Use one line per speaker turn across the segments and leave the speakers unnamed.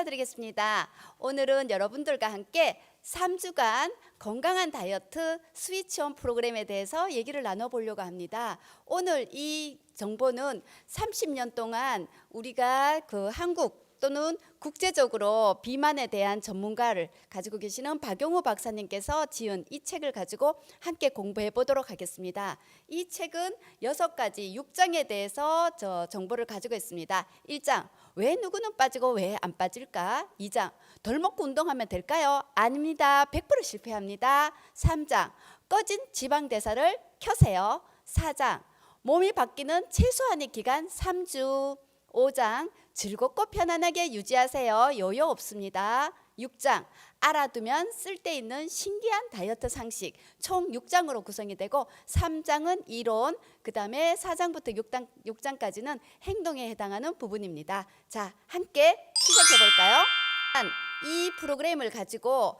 인사드리겠습니다. 오늘은 여러분들과 함께 3주간 건강한 다이어트 스위치온 프로그램에 대해서 얘기를 나눠보려고 합니다. 오늘 이 정보는 30년 동안 우리가 한국 또는 국제적으로 비만에 대한 전문가를 가지고 계시는 박용우 박사님께서 지은 이 책을 가지고 함께 공부해 보도록 하겠습니다. 이 책은 6가지 6장에 대해서 정보를 가지고 있습니다. 1장, 왜 누구는 빠지고 왜 안 빠질까? 2장, 덜 먹고 운동하면 될까요? 아닙니다. 100% 실패합니다. 3장, 꺼진 지방 대사를 켜세요. 4장, 몸이 바뀌는 최소한의 기간 3주. 5장, 즐겁고 편안하게 유지하세요. 요요 없습니다. 6장, 알아두면 쓸데있는 신기한 다이어트 상식. 총 6장으로 구성이 되고 3장은 이론, 그 다음에 4장부터 6장까지는 행동에 해당하는 부분입니다. 자, 함께 시작해 볼까요? 이 프로그램을 가지고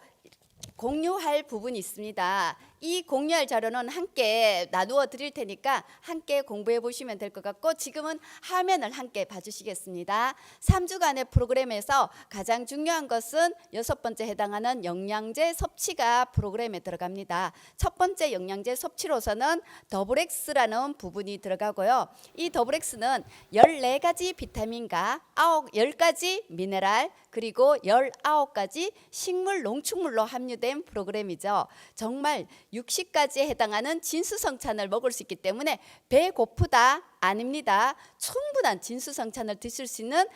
공유할 부분이 있습니다. 이 공유할 자료는 함께 나누어 드릴 테니까 함께 공부해 보시면 될 것 같고, 지금은 화면을 함께 봐주시겠습니다. 3주간의 프로그램에서 가장 중요한 것은 6번째 해당하는 영양제 섭취가 프로그램에 들어갑니다. 첫 번째 영양제 섭취로서는 더블엑스라는 부분이 들어가고요. 이 더블엑스는 14가지 비타민과 10가지 미네랄 그리고 19가지 식물 농축물로 함유된 프로그램이죠. 정말 60가지에 해당하는 진수성찬을 먹을 수 있기 때문에 배고프다 아닙니다. 충분한 진수성찬을 드실 수 있는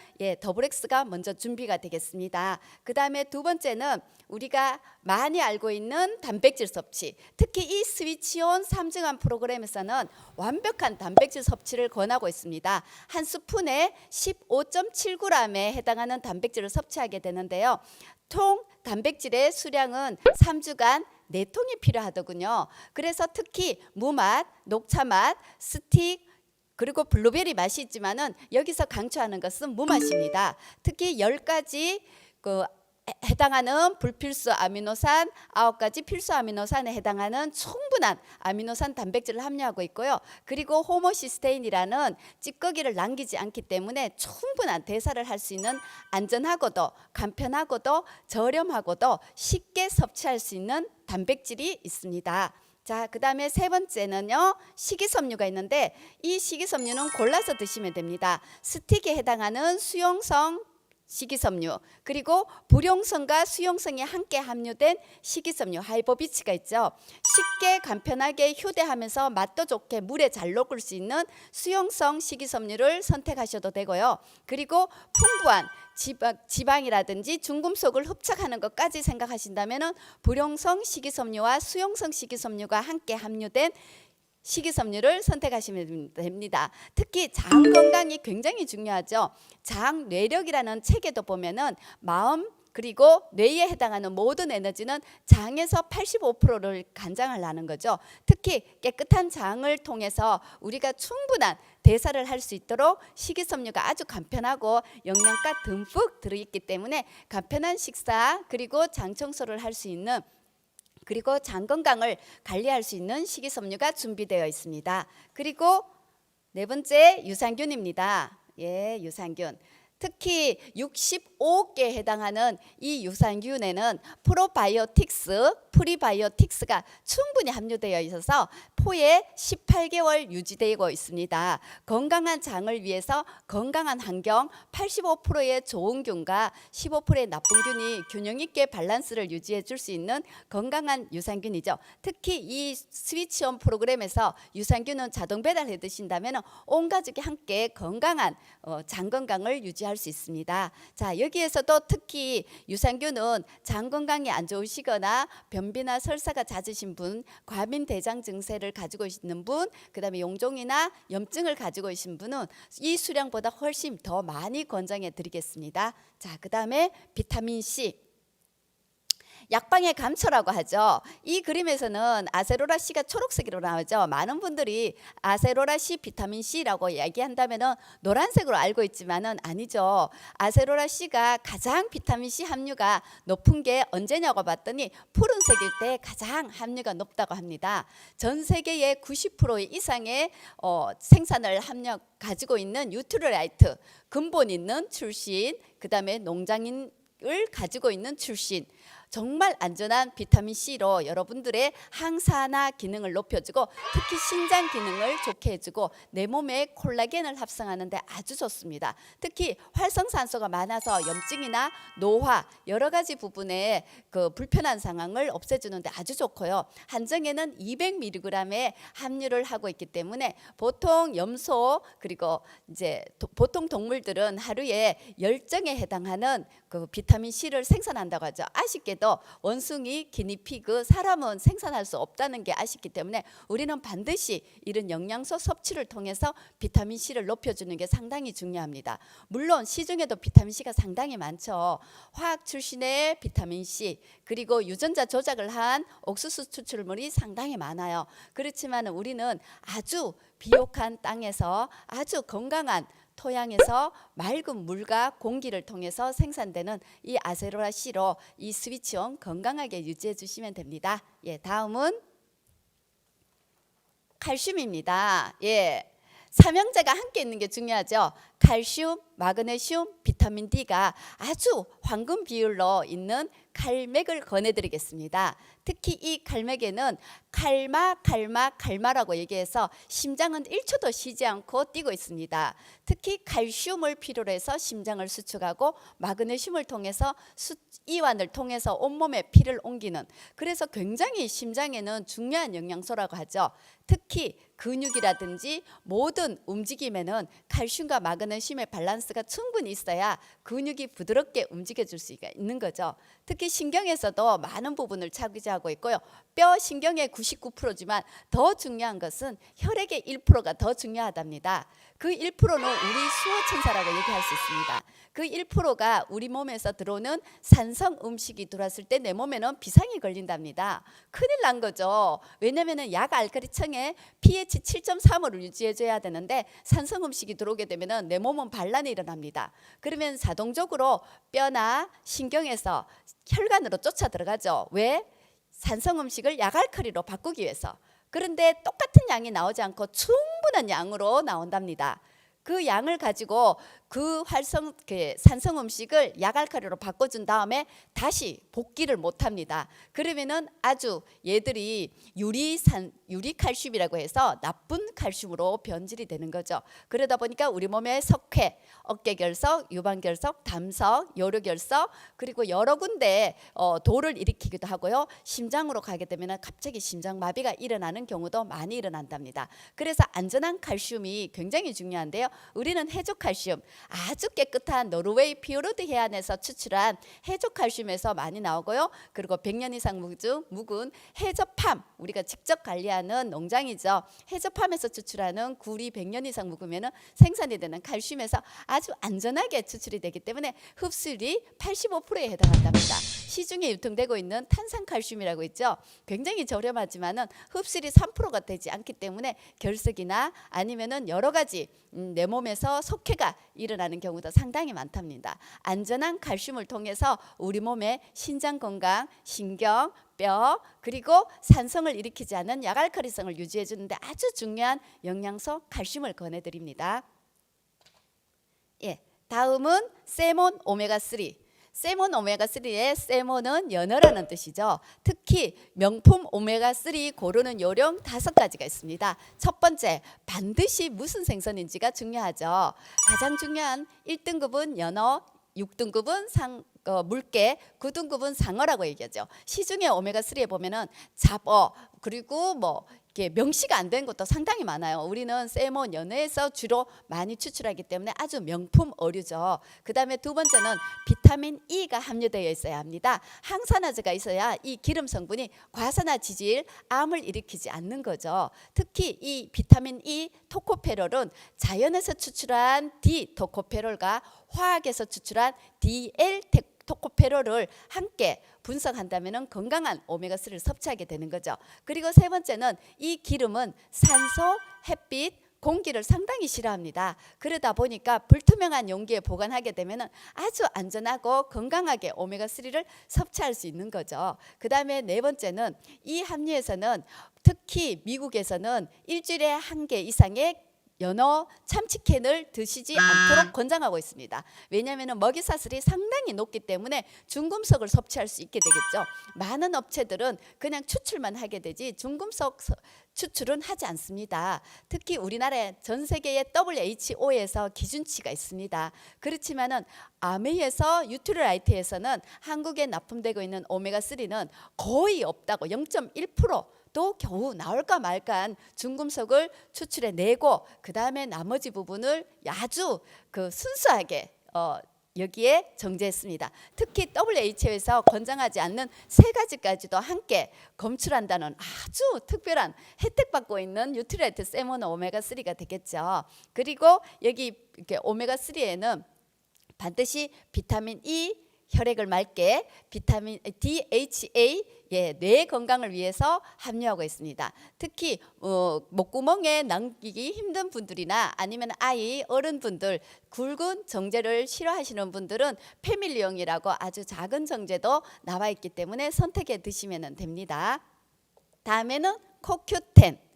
더블엑스가 먼저 준비가 되겠습니다. 그 다음에 두 번째는 우리가 많이 알고 있는 단백질 섭취, 특히 이 스위치온 3주간 프로그램에서는 완벽한 단백질 섭취를 권하고 있습니다. 한 스푼에 15.7g에 해당하는 단백질을 섭취하게 되는데요. 총 단백질의 수량은 3주간 4통이 필요하더군요. 그래서 특히 무맛, 녹차맛, 스틱, 그리고 블루베리 맛이 있지만은 여기서 강조하는 것은 무맛입니다. 특히 10가지 해당하는 불필수 아미노산, 9가지 필수 아미노산에 해당하는 충분한 아미노산 단백질을 함유하고 있고요. 그리고 호모시스테인이라는 찌꺼기를 남기지 않기 때문에 충분한 대사를 할 수 있는 안전하고도 간편하고도 저렴하고도 쉽게 섭취할 수 있는 단백질이 있습니다. 자, 그 다음에 세 번째는요, 식이섬유가 있는데 이 식이섬유는 골라서 드시면 됩니다. 스틱에 해당하는 수용성 식이섬유, 그리고 불용성과 수용성이 함께 함유된 식이섬유 하이보비치가 있죠. 쉽게 간편하게 휴대하면서 맛도 좋게 물에 잘 녹을 수 있는 수용성 식이섬유를 선택하셔도 되고요. 그리고 풍부한 지방이라든지 중금속을 흡착하는 것까지 생각하신다면 불용성 식이섬유와 수용성 식이섬유가 함께 함유된 식이섬유를 선택하시면 됩니다. 특히 장 건강이 굉장히 중요하죠. 장 뇌력이라는 책에도 보면은 마음 그리고 뇌에 해당하는 모든 에너지는 장에서 85%를 관장을 하는 거죠. 특히 깨끗한 장을 통해서 우리가 충분한 대사를 할 수 있도록 식이섬유가 아주 간편하고 영양가 듬뿍 들어있기 때문에 간편한 식사 그리고 장 청소를 할 수 있는, 그리고 장 건강을 관리할 수 있는 식이섬유가 준비되어 있습니다. 그리고 네 번째 유산균입니다. 유산균. 특히 65개에 해당하는 이 유산균에는 프로바이오틱스, 프리바이오틱스가 충분히 함유되어 있어서 포에 18개월 유지되고 있습니다. 건강한 장을 위해서 건강한 환경, 85%의 좋은 균과 15%의 나쁜 균이 균형 있게 밸런스를 유지해 줄 수 있는 건강한 유산균이죠. 특히 이 스위치온 프로그램에서 유산균은 자동 배달해 드신다면 온 가족이 함께 건강한 장 건강을 유지할 수 있습니다. 자, 여기에서도 특히 유산균은 장 건강이 안 좋으시거나 변비나 설사가 잦으신 분, 과민 대장 증세를 가지고 있는 분, 그 다음에 용종이나 염증을 가지고 계신 분은 이 수량보다 훨씬 더 많이 권장해 드리겠습니다. 자, 그 다음에 비타민C. 약방의 감초라고 하죠. 이 그림에서는 아세로라 C가 초록색으로 나오죠. 많은 분들이 아세로라 C 비타민 C라고 이야기한다면 노란색으로 알고 있지만은 아니죠. 아세로라 C가 가장 비타민 C 함유가 높은 게 언제냐고 봤더니 푸른색일 때 가장 함유가 높다고 합니다. 전 세계의 90% 이상의 생산을 가지고 있는 뉴트럴라이트, 근본 있는 출신, 그 다음에 농장인 가지고 있는 출신, 정말 안전한 비타민C로 여러분들의 항산화 기능을 높여주고 특히 신장 기능을 좋게 해주고 내 몸에 콜라겐을 합성하는 데 아주 좋습니다. 특히 활성산소가 많아서 염증이나 노화 여러 가지 부분에 그 불편한 상황을 없애주는 데 아주 좋고요. 한정에는 200mg의 함유를 하고 있기 때문에 보통 염소 그리고 이제 보통 동물들은 하루에 10정에 해당하는 그 비타민C를 생산한다고 하죠. 아쉽게도 원숭이, 기니피그, 사람은 생산할 수 없다는 게 아쉽기 때문에 우리는 반드시 이런 영양소 섭취를 통해서 비타민C를 높여주는 게 상당히 중요합니다. 물론 시중에도 비타민C가 상당히 많죠. 화학 출신의 비타민C 그리고 유전자 조작을 한 옥수수 추출물이 상당히 많아요. 그렇지만 우리는 아주 비옥한 땅에서 아주 건강한 토양에서 맑은 물과 공기를 통해서 생산되는 이 아세로라C로 이 스위치온 건강하게 유지해 주시면 됩니다. 예, 다음은 칼슘입니다. 예. 삼형제가 함께 있는 게 중요하죠. 칼슘, 마그네슘, 비타민 D가 아주 황금 비율로 있는 칼맥을 권해드리겠습니다. 특히 이 칼맥에는 칼마라고 얘기해서 심장은 1초도 쉬지 않고 뛰고 있습니다. 특히 칼슘을 필요로 해서 심장을 수축하고 마그네슘을 통해서 이완을 통해서 온몸에 피를 옮기는, 그래서 굉장히 심장에는 중요한 영양소라고 하죠. 특히 근육이라든지 모든 움직임에는 칼슘과 마그네슘의 밸런스가 충분히 있어야 근육이 부드럽게 움직여줄 수가 있는 거죠. 특히 신경에서도 많은 부분을 차지하고 있고요. 뼈 신경의 99%지만 더 중요한 것은 혈액의 1%가 더 중요하답니다. 그 1%는 우리 수호천사라고 얘기할 수 있습니다. 그 1%가 우리 몸에서 들어오는 산성 음식이 들어왔을 때 내 몸에는 비상이 걸린답니다. 큰일 난 거죠. 왜냐하면 약 알칼리청에 pH 7.3을 유지해줘야 되는데 산성 음식이 들어오게 되면 내 몸은 반란이 일어납니다. 그러면 자동적으로 뼈나 신경에서 혈관으로 쫓아 들어가죠. 왜? 산성 음식을 약 알칼리로 바꾸기 위해서. 그런데 똑같은 양이 나오지 않고 충분한 양으로 나온답니다. 그 양을 가지고 그 산성 음식을 약알칼리로 바꿔준 다음에 다시 복귀를 못합니다. 그러면은 아주 얘들이 유리칼슘이라고 해서 나쁜 칼슘으로 변질이 되는 거죠. 그러다 보니까 우리 몸의 석회, 어깨결석, 유방결석, 담석, 요로결석 그리고 여러 군데 돌을 일으키기도 하고요. 심장으로 가게 되면 갑자기 심장마비가 일어나는 경우도 많이 일어난답니다. 그래서 안전한 칼슘이 굉장히 중요한데요. 우리는 해조칼슘, 아주 깨끗한 노르웨이 피오르드 해안에서 추출한 해조칼슘에서 많이 나오고요. 그리고 100년 이상 묵은 해저팜, 우리가 직접 관리하는 농장이죠. 해저팜에서 추출하는 굴이 100년 이상 묵으면 생산이 되는 칼슘에서 아주 안전하게 추출이 되기 때문에 흡수율이 85%에 해당한답니다. 시중에 유통되고 있는 탄산칼슘이라고 있죠. 굉장히 저렴하지만은 흡수율이 3%가 되지 않기 때문에 결석이나 아니면은 여러 가지 내 몸에서 석회가 일어나는 경우도 상당히 많답니다. 안전한 칼슘을 통해서 우리 몸의 신장 건강, 신경, 뼈 그리고 산성을 일으키지 않는 약알칼리성을 유지해 주는데 아주 중요한 영양소 칼슘을 권해드립니다. 예, 다음은 세몬 오메가3. 세몬 오메가3의 세몬은 연어라는 뜻이죠. 특히 명품 오메가3 고르는 요령 5가지가 있습니다. 첫 번째, 반드시 무슨 생선인지가 중요하죠. 가장 중요한 1등급은 연어, 6등급은 물개, 9등급은 상어라고 얘기하죠. 시중에 오메가3에 보면은 잡어 그리고 이게 명시가 안 된 것도 상당히 많아요. 우리는 세몬, 연어에서 주로 많이 추출하기 때문에 아주 명품 어류죠. 그 다음에 두 번째는 비타민 E가 함유되어 있어야 합니다. 항산화제가 있어야 이 기름 성분이 과산화 지질, 암을 일으키지 않는 거죠. 특히 이 비타민 E, 토코페롤은 자연에서 추출한 D-토코페롤과 화학에서 추출한 DL 토코페롤을 함께 분석한다면 건강한 오메가3를 섭취하게 되는 거죠. 그리고 세 번째는 이 기름은 산소, 햇빛, 공기를 상당히 싫어합니다. 그러다 보니까 불투명한 용기에 보관하게 되면 아주 안전하고 건강하게 오메가3를 섭취할 수 있는 거죠. 그 다음에 네 번째는 이 함유에서는 특히 미국에서는 일주일에 1개 이상의 연어, 참치캔을 드시지 않도록 권장하고 있습니다. 왜냐하면 먹이사슬이 상당히 높기 때문에 중금속을 섭취할 수 있게 되겠죠. 많은 업체들은 그냥 추출만 하게 되지 중금속 추출은 하지 않습니다. 특히 우리나라의 전 세계의 WHO에서 기준치가 있습니다. 그렇지만은 아메이에서 유트리라이트에서는 한국에 납품되고 있는 오메가3는 거의 없다고 0.1%도 겨우 나올까 말까한 중금속을 추출해 내고 그 다음에 나머지 부분을 아주 순수하게 여기에 정제했습니다. 특히 WHO에서 권장하지 않는 3가지까지도 함께 검출한다는 아주 특별한 혜택받고 있는 유트리라이트 세모노 오메가3가 되겠죠. 그리고 여기 이렇게 오메가3에는 반드시 비타민 E, 혈액을 맑게, 비타민 DHA, 뇌 건강을 위해서 함유하고 있습니다. 특히 목구멍에 남기기 힘든 분들이나 아니면 아이, 어른분들 굵은 정제를 싫어하시는 분들은 패밀리용이라고 아주 작은 정제도 나와 있기 때문에 선택해 드시면 됩니다. 다음에는 코큐텐.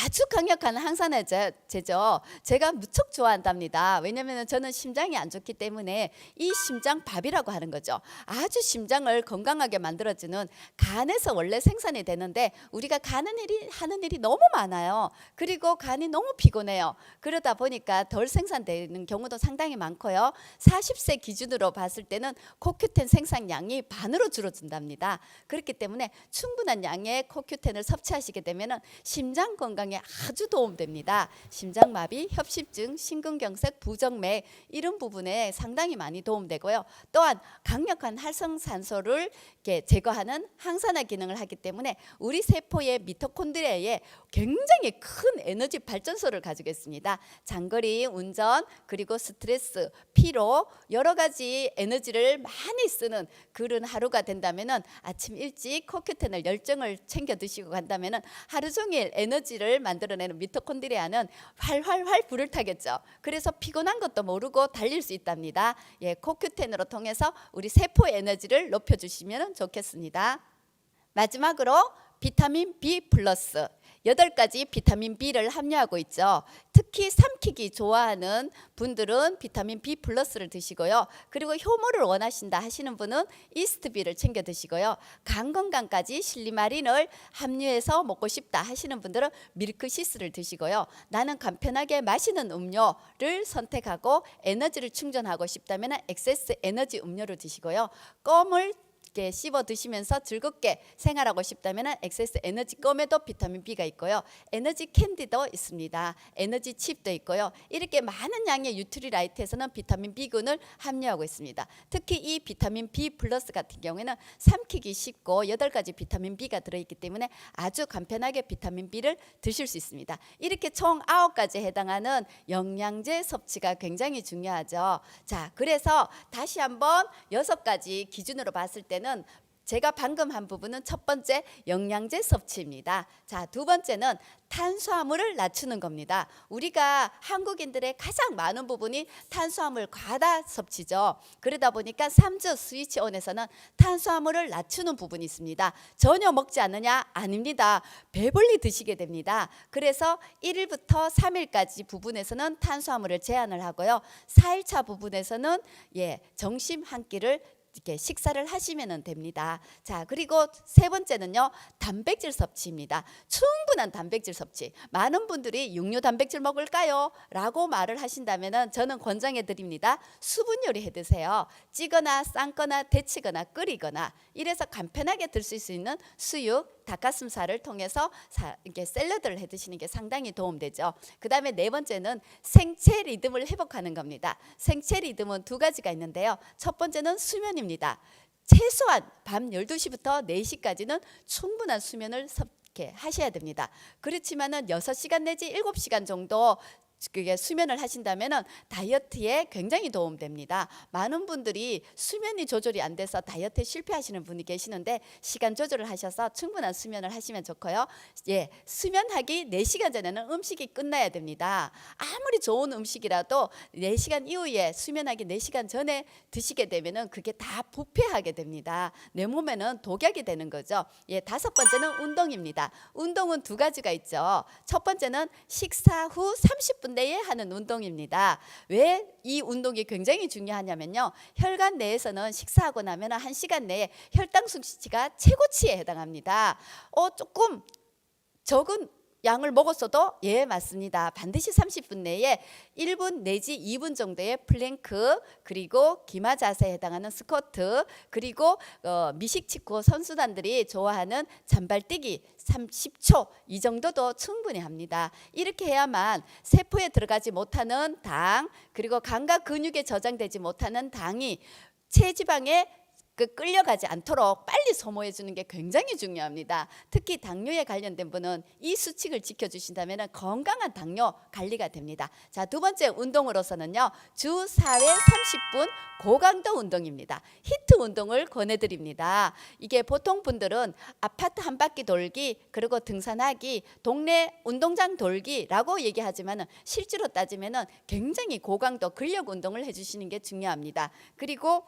아주 강력한 항산화제죠. 제가 무척 좋아한답니다. 왜냐하면 저는 심장이 안 좋기 때문에 이 심장밥이라고 하는 거죠. 아주 심장을 건강하게 만들어주는 간에서 원래 생산이 되는데 우리가 하는 일이 너무 많아요. 그리고 간이 너무 피곤해요. 그러다 보니까 덜 생산되는 경우도 상당히 많고요. 40세 기준으로 봤을 때는 코큐텐 생산량이 반으로 줄어든답니다. 그렇기 때문에 충분한 양의 코큐텐을 섭취하시게 되면 심장 건강에 아주 도움됩니다. 심장마비, 협심증, 심근경색, 부정맥 이런 부분에 상당히 많이 도움되고요. 또한 강력한 활성산소를 제거하는 항산화 기능을 하기 때문에 우리 세포의 미토콘드리아에 굉장히 큰 에너지 발전소를 가지고 있습니다. 장거리 운전 그리고 스트레스, 피로 여러 가지 에너지를 많이 쓰는 그런 하루가 된다면은 아침 일찍 코큐텐을 열정을 챙겨 드시고 간다면은 하루 종일 에너지를 만들어내는 미토콘드리아는 활활활 불을 타겠죠. 그래서 피곤한 것도 모르고 달릴 수 있답니다. 코큐텐으로 통해서 우리 세포 에너지를 높여주시면 좋겠습니다. 마지막으로 비타민 B 플러스 8가지 비타민 B를 함유하고 있죠. 특히 삼키기 좋아하는 분들은 비타민 B 플러스를 드시고요. 그리고 효모를 원하신다 하시는 분은 이스트비를 챙겨 드시고요. 간 건강까지 실리마린을 함유해서 먹고 싶다 하시는 분들은 밀크시스를 드시고요. 나는 간편하게 마시는 음료를 선택하고 에너지를 충전하고 싶다면 엑세스 에너지 음료를 드시고요. 껌을 씹어 드시면서 즐겁게 생활하고 싶다면 엑세스 에너지 껌에도 비타민 B가 있고요. 에너지 캔디도 있습니다. 에너지 칩도 있고요. 이렇게 많은 양의 유트리라이트에서는 비타민 B군을 함유하고 있습니다. 특히 이 비타민 B 플러스 같은 경우에는 삼키기 쉽고 8가지 비타민 B가 들어있기 때문에 아주 간편하게 비타민 B를 드실 수 있습니다. 이렇게 총 9가지에 해당하는 영양제 섭취가 굉장히 중요하죠. 자, 그래서 다시 한번 6가지 기준으로 봤을 때는 제가 방금 한 부분은 첫 번째 영양제 섭취입니다. 자, 두 번째는 탄수화물을 낮추는 겁니다. 우리가 한국인들의 가장 많은 부분이 탄수화물 과다 섭취죠. 그러다 보니까 3주 스위치온에서는 탄수화물을 낮추는 부분이 있습니다. 전혀 먹지 않느냐? 아닙니다. 배불리 드시게 됩니다. 그래서 1일부터 3일까지 부분에서는 탄수화물을 제한을 하고요. 4일차 부분에서는 점심 한 끼를 이렇게 식사를 하시면 됩니다. 자, 그리고 세 번째는요, 단백질 섭취입니다. 충분한 단백질 섭취. 많은 분들이 육류 단백질 먹을까요? 라고 말을 하신다면 저는 권장해 드립니다. 수분 요리 해 드세요. 찌거나 삶거나 데치거나 끓이거나 이래서 간편하게 드실 수 있는 수육, 닭가슴살을 통해서 이렇게 샐러드를 해 드시는 게 상당히 도움되죠. 그 다음에 네 번째는 생체 리듬을 회복하는 겁니다. 생체 리듬은 2가지가 있는데요. 첫 번째는 수면입니다. 최소한 밤 12시부터 4시까지는 충분한 수면을 하셔야 됩니다. 그렇지만은 6시간 내지 7시간 정도 그게 수면을 하신다면 다이어트에 굉장히 도움됩니다. 많은 분들이 수면이 조절이 안 돼서 다이어트에 실패하시는 분이 계시는데 시간 조절을 하셔서 충분한 수면을 하시면 좋고요. 수면하기 4시간 전에는 음식이 끝나야 됩니다. 아무리 좋은 음식이라도 4시간 이후에 수면하기 4시간 전에 드시게 되면 그게 다 부패하게 됩니다. 내 몸에는 독약이 되는 거죠. 5번째는 운동입니다. 운동은 2가지가 있죠. 첫 번째는 식사 후 30분 30분 내에 하는 운동입니다. 왜 이 운동이 굉장히 중요하냐면요. 혈관 내에서는 식사하고 나면 1시간 내에 혈당 수치가 최고치에 해당합니다. 조금 적은 양을 먹었어도 예 맞습니다. 반드시 30분 내에 1분 내지 2분 정도의 플랭크, 그리고 기마 자세에 해당하는 스쿼트, 그리고 미식축구 선수단들이 좋아하는 잔발뛰기 30초 이 정도도 충분히 합니다. 이렇게 해야만 세포에 들어가지 못하는 당, 그리고 감각 근육에 저장되지 못하는 당이 체지방에 끌려가지 않도록 빨리 소모해 주는 게 굉장히 중요합니다. 특히 당뇨에 관련된 분은 이 수칙을 지켜주신다면 건강한 당뇨 관리가 됩니다. 자, 두 번째 운동으로서는요, 주 4회 30분 고강도 운동입니다. 히트 운동을 권해드립니다. 이게 보통 분들은 아파트 한 바퀴 돌기, 그리고 등산하기, 동네 운동장 돌기라고 얘기하지만 실제로 따지면 굉장히 고강도 근력 운동을 해주시는 게 중요합니다. 그리고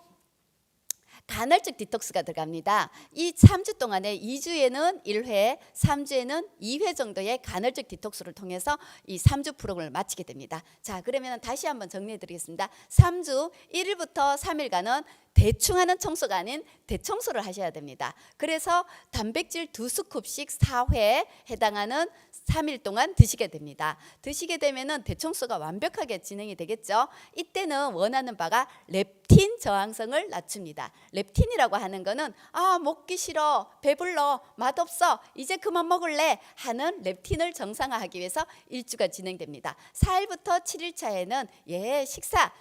간헐적 디톡스가 들어갑니다. 이 3주 동안에 2주에는 1회, 3주에는 2회 정도의 간헐적 디톡스를 통해서 이 3주 프로그램을 마치게 됩니다. 자, 그러면 다시 한번 정리해 드리겠습니다. 3주 1일부터 3일간은 대충 하는 청소가 아닌 대청소를 하셔야 됩니다. 그래서 단백질 2스쿱씩 4회 해당하는 3일 동안 드시게 됩니다. 드시게 되면은 대청소가 완벽하게 진행이 되겠죠. 이때는 원하는 바가 렙틴 저항성을 낮춥니다. 렙틴이라고 하는 거는 먹기 싫어, 배불러, 맛없어, 이제 그만 먹을래 하는 렙틴을 정상화하기 위해서 1주가 진행됩니다. 4일부터 7일차에는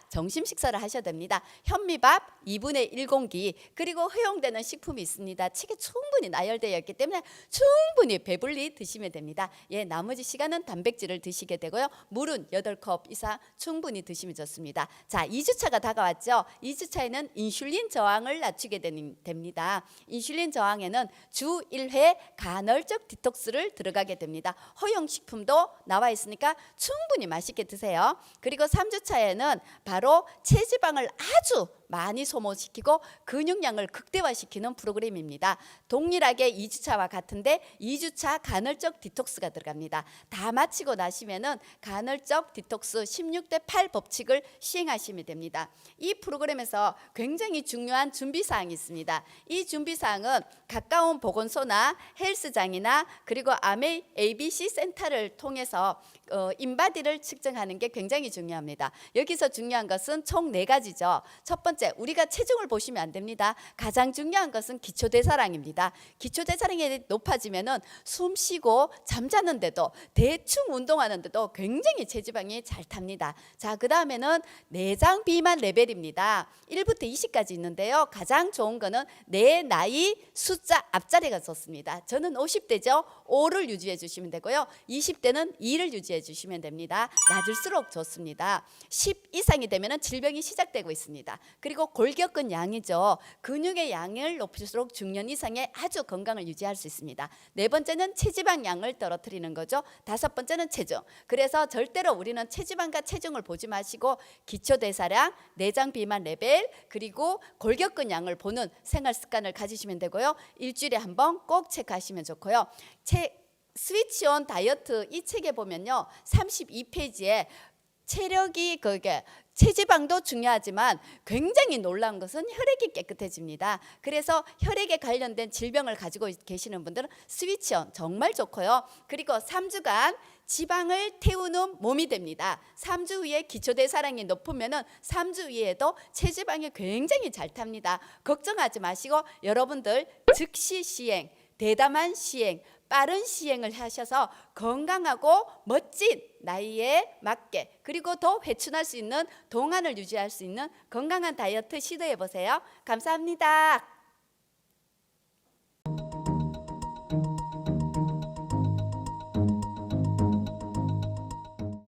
점심 식사를 하셔야 됩니다. 현미밥 2분의 1공기, 그리고 허용되는 식품이 있습니다. 책에 충분히 나열되어 있기 때문에 충분히 배불리 드시면 됩니다. 나머지 시간은 단백질을 드시게 되고요. 물은 8컵 이상 충분히 드시면 좋습니다. 자, 2주차가 다가왔죠. 2주차에는 인슐린 저항을 낮추게 됩니다. 인슐린 저항에는 주 1회 간헐적 디톡스를 들어가게 됩니다. 허용식품도 나와 있으니까 충분히 맛있게 드세요. 그리고 3주차에는 바로 체지방을 아주 많이 소모시키고 근육량을 극대화시키는 프로그램입니다. 동일하게 2주차와 같은데 2주차 간헐적 디톡스가 들어갑니다. 다 마치고 나시면은 간헐적 디톡스 16대 8 법칙을 시행하시면 됩니다. 이 프로그램에서 굉장히 중요한 준비사항이 있습니다. 이 준비사항은 가까운 보건소나 헬스장이나 그리고 아메 ABC 센터를 통해서 인바디를 측정하는 게 굉장히 중요합니다. 여기서 중요한 것은 총 4가지죠. 첫 번째, 우리가 체중을 보시면 안 됩니다. 가장 중요한 것은 기초대사량입니다. 기초대사량이 높아지면은 숨 쉬고 잠자는데도, 대충 운동하는데도 굉장히 체지방이 잘 탑니다. 자, 그 다음에는 내장 비만 레벨입니다. 1부터 20까지 있는데요. 가장 좋은 거는 내 나이 숫자 앞자리가 좋습니다. 저는 50대죠. 5를 유지해 주시면 되고요. 20대는 2를 유지해 주시면 됩니다. 낮을수록 좋습니다. 10 이상이 되면 질병이 시작되고 있습니다. 그리고 골격근 양이죠. 근육의 양을 높일수록 중년 이상의 아주 건강을 유지할 수 있습니다. 4번째는 체지방 양을 떨어뜨리는 거죠. 5번째는 체중. 그래서 절대로 우리는 체지방과 체중을 보지 마시고 기초대사량, 내장 비만 레벨, 그리고 골격근 양을 보는 생활 습관을 가지시면 되고요. 일주일에 한 번 꼭 체크하시면 좋고요. 스위치 온 다이어트 이 책에 보면요, 32페이지에 체력이 체지방도 중요하지만 굉장히 놀라운 것은 혈액이 깨끗해집니다. 그래서 혈액에 관련된 질병을 가지고 계시는 분들은 스위치온 정말 좋고요. 그리고 3주간 지방을 태우는 몸이 됩니다. 3주 후에 기초대사량이 높으면 3주 후에도 체지방이 굉장히 잘 탑니다. 걱정하지 마시고 여러분들 즉시 시행, 대담한 시행, 빠른 시행을 하셔서 건강하고 멋진 나이에 맞게, 그리고 더 회춘할 수 있는, 동안을 유지할 수 있는 건강한 다이어트 시도해 보세요. 감사합니다.